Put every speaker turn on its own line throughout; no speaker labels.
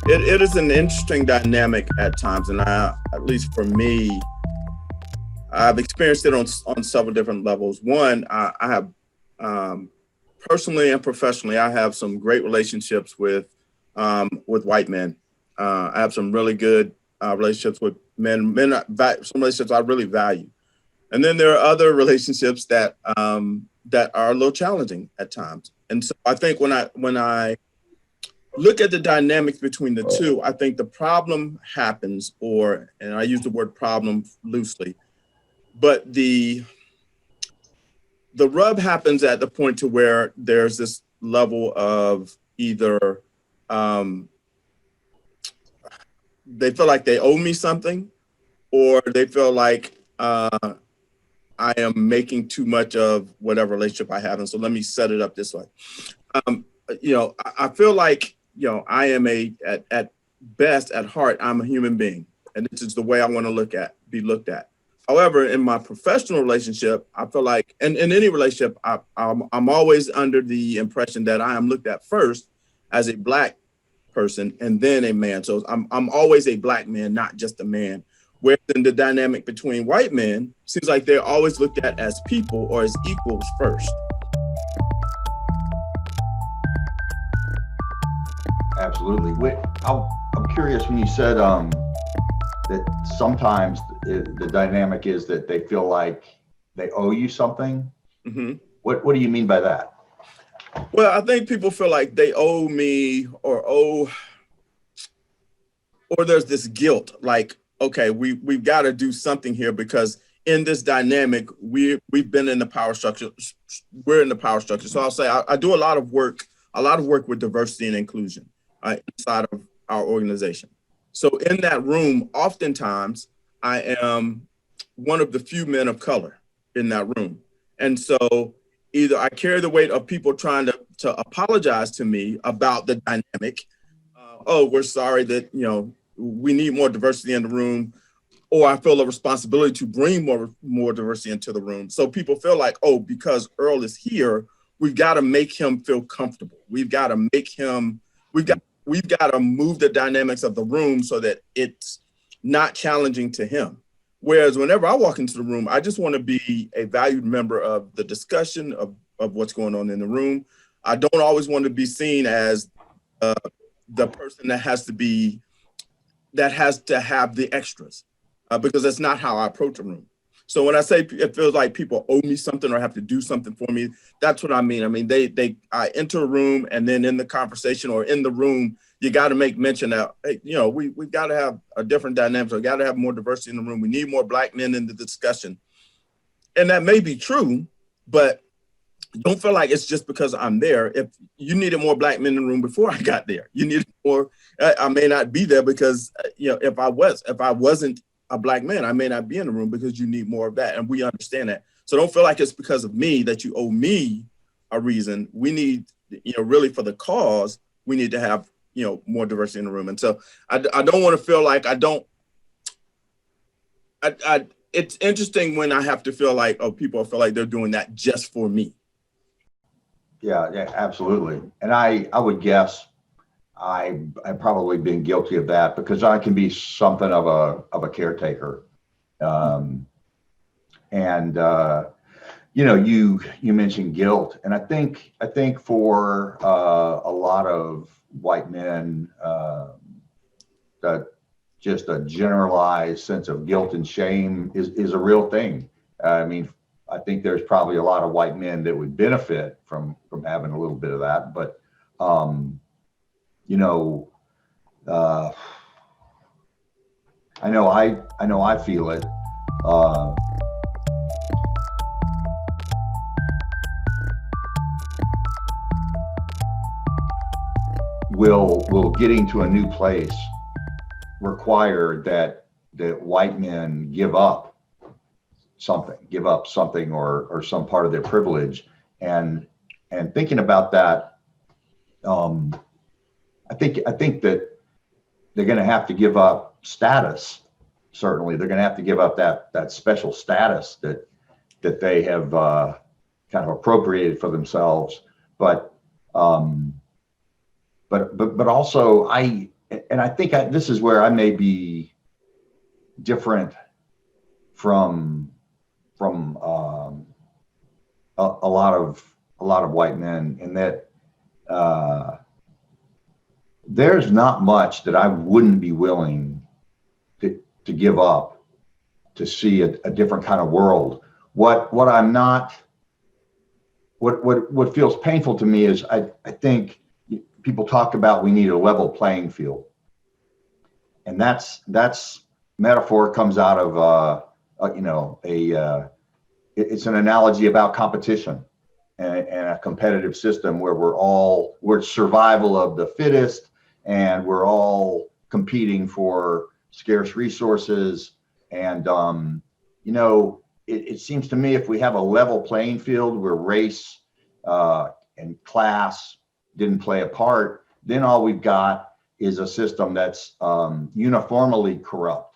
it is an interesting dynamic at times, and at least for me, I've experienced it on several different levels. One, I have personally and professionally, I have some great relationships with white men. I have some really good relationships with men. Some relationships I really value, and then there are other relationships that are a little challenging at times. And so I think when I look at the dynamics between the two, I think the problem happens, and I use the word problem loosely, but the rub happens at the point to where there's this level of either they feel like they owe me something, or they feel like I am making too much of whatever relationship I have. And so let me set it up this way. I feel like, I am at best, at heart, I'm a human being. And this is the way I want to be looked at. However, in my professional relationship, I feel like, and in any relationship, I'm always under the impression that I am looked at first as a Black person and then a man. So I'm always a Black man, not just a man. Whereas in the dynamic between white men, seems like they're always looked at as people or as equals first.
Absolutely. I'm curious when you said that sometimes the dynamic is that they feel like they owe you something.
Mm-hmm.
What do you mean by that?
Well, I think people feel like they owe me or there's this guilt, like, okay, we've got to do something here because in this dynamic, we've been in the power structure. We're in the power structure. So I'll say I do a lot of work with diversity and inclusion inside of our organization. So in that room, oftentimes I am one of the few men of color in that room. And so either I carry the weight of people trying to apologize to me about the dynamic. We're sorry that, we need more diversity in the room, or I feel a responsibility to bring more diversity into the room. So people feel like, because Earl is here, we've got to make him feel comfortable. We've got to move the dynamics of the room so that it's not challenging to him. Whereas whenever I walk into the room, I just want to be a valued member of the discussion of what's going on in the room. I don't always want to be seen as the person that has to have the extras, because that's not how I approach a room. So when I say it feels like people owe me something or have to do something for me, that's what I mean. I mean, I enter a room, and then in the conversation or in the room, you got to make mention that, hey, we've got to have a different dynamic. We got to have more diversity in the room. We need more Black men in the discussion. And that may be true, but don't feel like it's just because I'm there. If you needed more Black men in the room before I got there, you needed more. I may not be there because, if I wasn't a Black man, I may not be in the room because you need more of that. And we understand that. So don't feel like it's because of me that you owe me a reason. We need, really for the cause, we need to have, more diversity in the room. And so I don't want to feel like it's interesting when I have to feel like, people feel like they're doing that just for me.
Yeah, absolutely. And I would guess I've probably been guilty of that because I can be something of a caretaker. You mentioned guilt, and I think for a lot of white men, that just a generalized sense of guilt and shame is a real thing. I mean, I think there's probably a lot of white men that would benefit from having a little bit of that, but I know I feel it. Will getting to a new place require that white men give up something or some part of their privilege, and thinking about that, I think that they're going to have to give up status. Certainly, they're going to have to give up that special status that they have kind of appropriated for themselves. But but also I think this is where I may be different from a lot of white men, in that there's not much that I wouldn't be willing to give up to see a different kind of world. What I'm not, what feels painful to me is I think people talk about we need a level playing field, and that's metaphor comes out of it's an analogy about competition and a competitive system where we're survival of the fittest, and we're all competing for scarce resources. And it seems to me, if we have a level playing field where race and class didn't play a part, then all we've got is a system that's uniformly corrupt,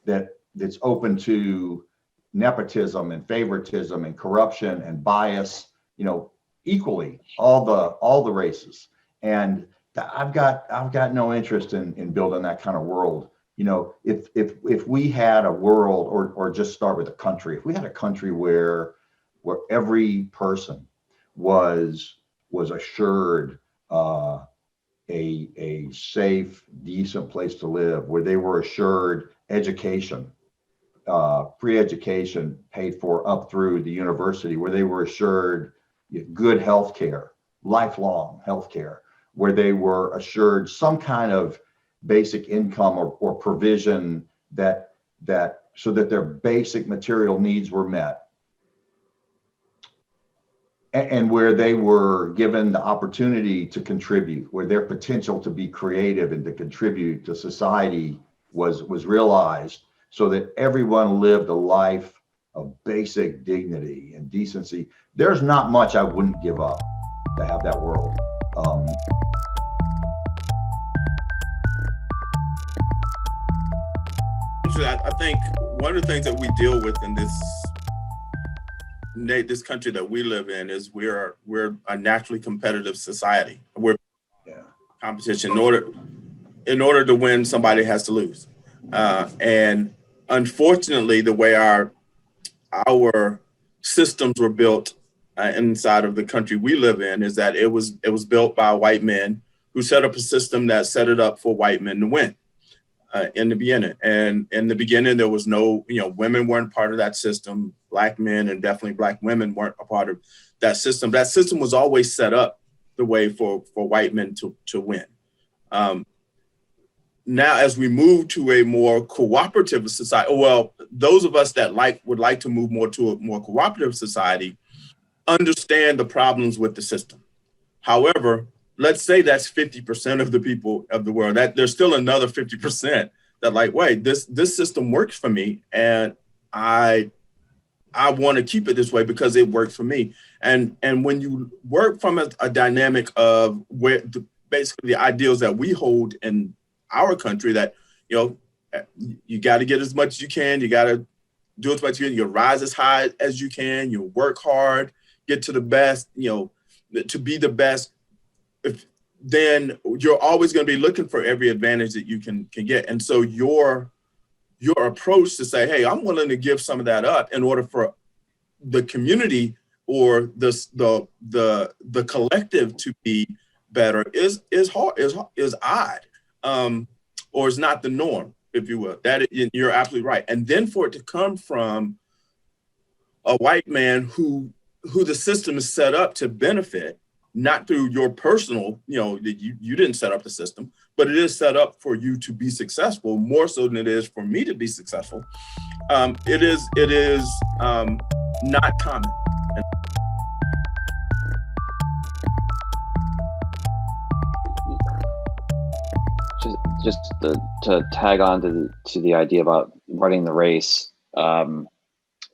that's open to nepotism and favoritism and corruption and bias, equally, all the races. And I've got no interest in building that kind of world. If we had a world, or just start with a country, if we had a country where every person was assured a safe, decent place to live, where they were assured education, free education paid for up through the university, where they were assured good health care, lifelong health care, where they were assured some kind of basic income or provision that so that their basic material needs were met, and where they were given the opportunity to contribute, where their potential to be creative and to contribute to society was realized, so that everyone lived a life of basic dignity and decency. There's not much I wouldn't give up to have that world.
I think one of the things that we deal with in this country that we live in is we're a naturally competitive society. We're competition. In order to win, somebody has to lose, and unfortunately, the way our systems were built inside of the country we live in is that it was built by white men who set up a system that set it up for white men to win. In the beginning, and in the beginning, there was no, women weren't part of that system. Black men and definitely Black women weren't a part of that system. That system was always set up the way for white men to win. Now, as we move to a more cooperative society, well, those of us that would like to move more to a more cooperative society understand the problems with the system. However, let's say that's 50% of the people of the world, that there's still another 50% that wait, this system works for me, and I want to keep it this way because it works for me. And when you work from a dynamic of where basically the ideals that we hold in our country, that, you got to get as much as you can, you got to do as much as you can, you rise as high as you can, you work hard, get to the best, to be the best. Then you're always going to be looking for every advantage that you can get. And so your approach to say, hey, I'm willing to give some of that up in order for the community or the collective to be better is odd, or is not the norm, if you will. You're absolutely right. And then for it to come from a white man who the system is set up to benefit, not through your personal, that you didn't set up the system, but it is set up for you to be successful, more so than it is for me to be successful. It is not common.
Just to tag on to the idea about running the race.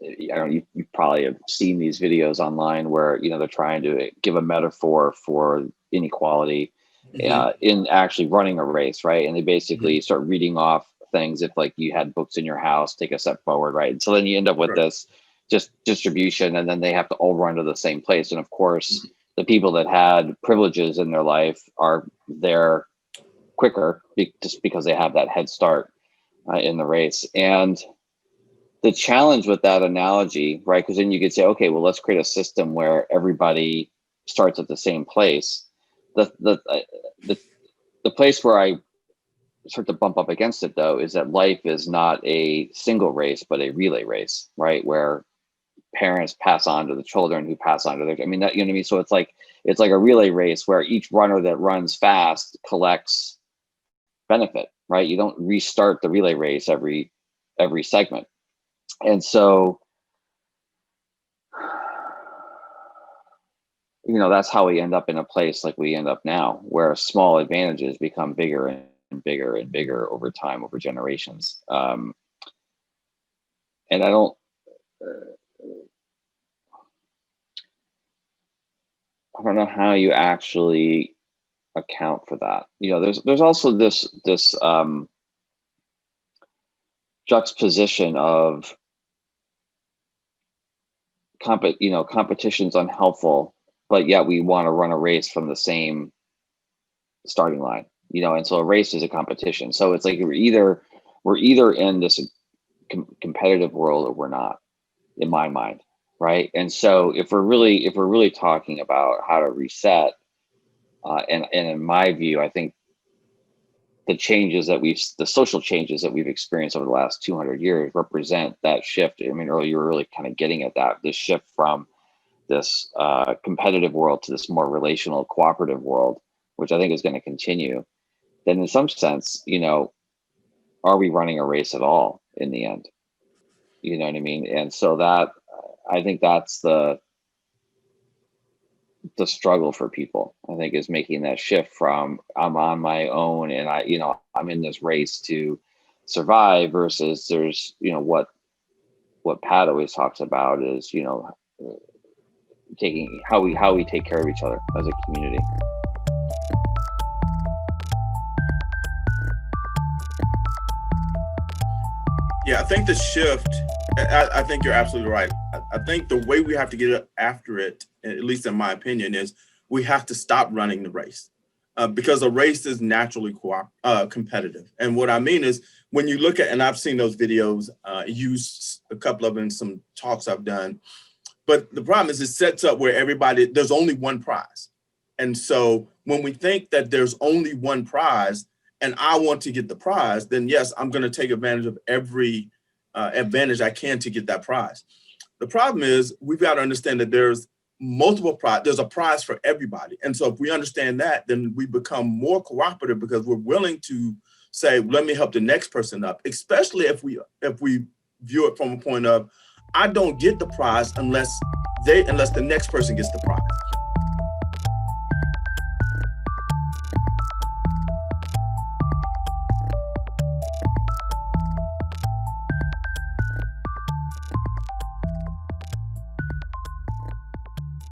I don't know, you probably have seen these videos online where, they're trying to give a metaphor for inequality in actually running a race, right? And they basically start reading off things. If you had books in your house, take a step forward, right? And so then you end up with this just distribution, and then they have to all run to the same place. And of course, the people that had privileges in their life are there quicker just because they have that head start in the race. And the challenge with that analogy, right? Because then you could say, okay, well, let's create a system where everybody starts at the same place. The place where I start to bump up against it, though, is that life is not a single race, but a relay race, right? Where parents pass on to the children who pass on to their, I mean, that, you know what I mean? So it's like a relay race where each runner that runs fast collects benefit, right? You don't restart the relay race every segment. And so, you know, that's how we end up in a place like we end up now, where small advantages become bigger and bigger and bigger over time, over generations. And I don't know how you actually account for that. You know, there's also this juxtaposition of competition's unhelpful, but yet we want to run a race from the same starting line. You know, and so a race is a competition. So it's like we're either in this competitive world or we're not, in my mind, right? And so if we're really talking about how to reset, and in my view, I think the social changes that we've experienced over the last 200 years represent that shift. I mean, earlier you were really kind of getting at that, this shift from this competitive world to this more relational, cooperative world, which I think is going to continue. Then in some sense, you know, are we running a race at all in the end? You know what I mean? And so that, I think that's the struggle for people, I think, is making that shift from I'm on my own and I'm in this race to survive versus there's, you know, what Pat always talks about is, you know, taking how we take care of each other as a community.
Yeah, I think the shift, I think you're absolutely right. I think the way we have to get after it, at least in my opinion, is we have to stop running the race because a race is naturally competitive. And what I mean is when you look at, and I've seen those videos, used a couple of them in some talks I've done, but the problem is it sets up where there's only one prize. And so when we think that there's only one prize, and I want to get the prize, then yes, I'm going to take advantage of every advantage I can to get that prize. The problem is we've got to understand that there's multiple prizes. There's a prize for everybody. And so if we understand that, then we become more cooperative because we're willing to say, let me help the next person up, especially if we view it from a point of, I don't get the prize unless the next person gets the prize.